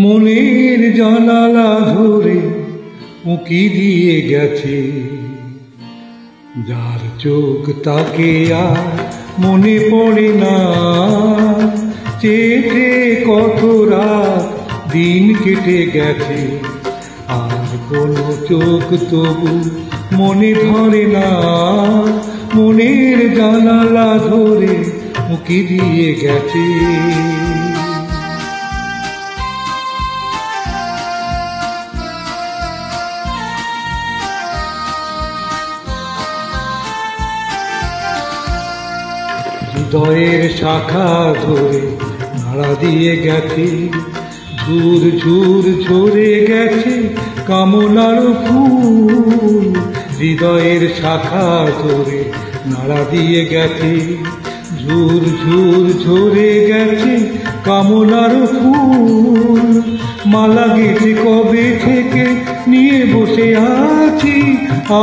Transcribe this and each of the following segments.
মনের জানালা ধরে উঁকি দিয়ে গেছে, যার চোখ তাকে আর মনে পড়ে না। চেয়ে কত রাত দিন কেটে গেছে, আর কোনো চোখ তবু মনে ধরে না। মনের জানালা ধরে উঁকি দিয়ে গেছে। হৃদয়ের শাখা ধরে নাড়া দিয়ে গেছে, ঝুর ঝুর ঝরে গেছে কামনার ফুল। হৃদয়ের শাখা ধরে নাড়া দিয়ে গেছে, ঝুর ঝুর ঝরে গেছে কামনার ফুল। মালা গেছে কবে থেকে নিয়ে বসে আছি,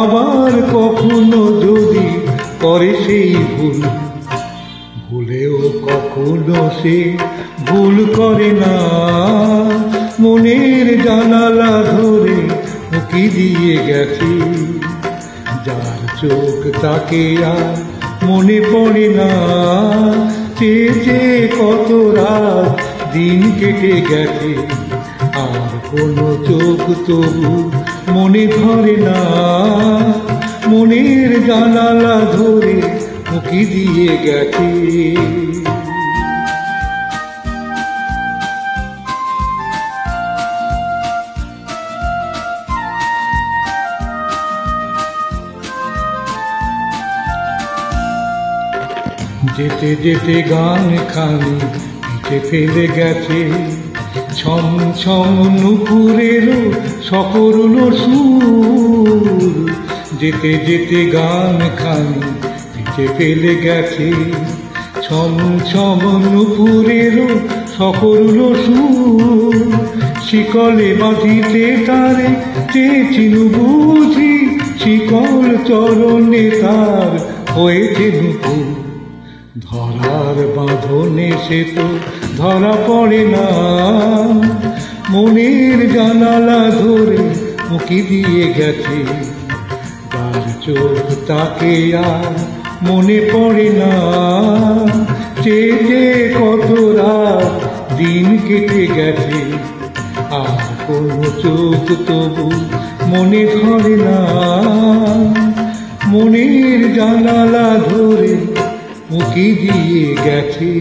আবার কখনো যদি করে সেই ভুল। ভুলেও কখনো সে ভুল করে না। মনের জানালা ধরে উঁকি দিয়ে গেছে, যার চোখ তাকে আর মনে পড়ে না। চেয়ে কত রাত দিন কেটে গেছে, আর কোনো চোখ তবু মনে ধরে না। মনের জানালা ধরে উঁকি দিয়ে গেছে। যেতে যেতে গান খানি পিঠে ফেলে গেছে, ছম ছম নুপুরের সকরুণ সুর। যেতে যেতে গান খানি পিঠে ফেলে গেছে, ছম ছম নুপুরের সকরুণ সুর। শিকলে বাঁধিতে তারে চেয়েছিল বুঝি, শিকল চরণে তার হয়েছে নুপুর। ধরার বাঁধনে সে তো ধরা পড়ে না। মনের জানালা ধরে উঁকি দিয়ে গেছে, যার চোখ তাকে আর মনে পড়ে না। চেয়ে কত রাত দিন কেটে গেছে, আর কোনো চোখ তবু মনে ধরে না। মনের জানালা ধরে উঁকি দিয়ে গেছে।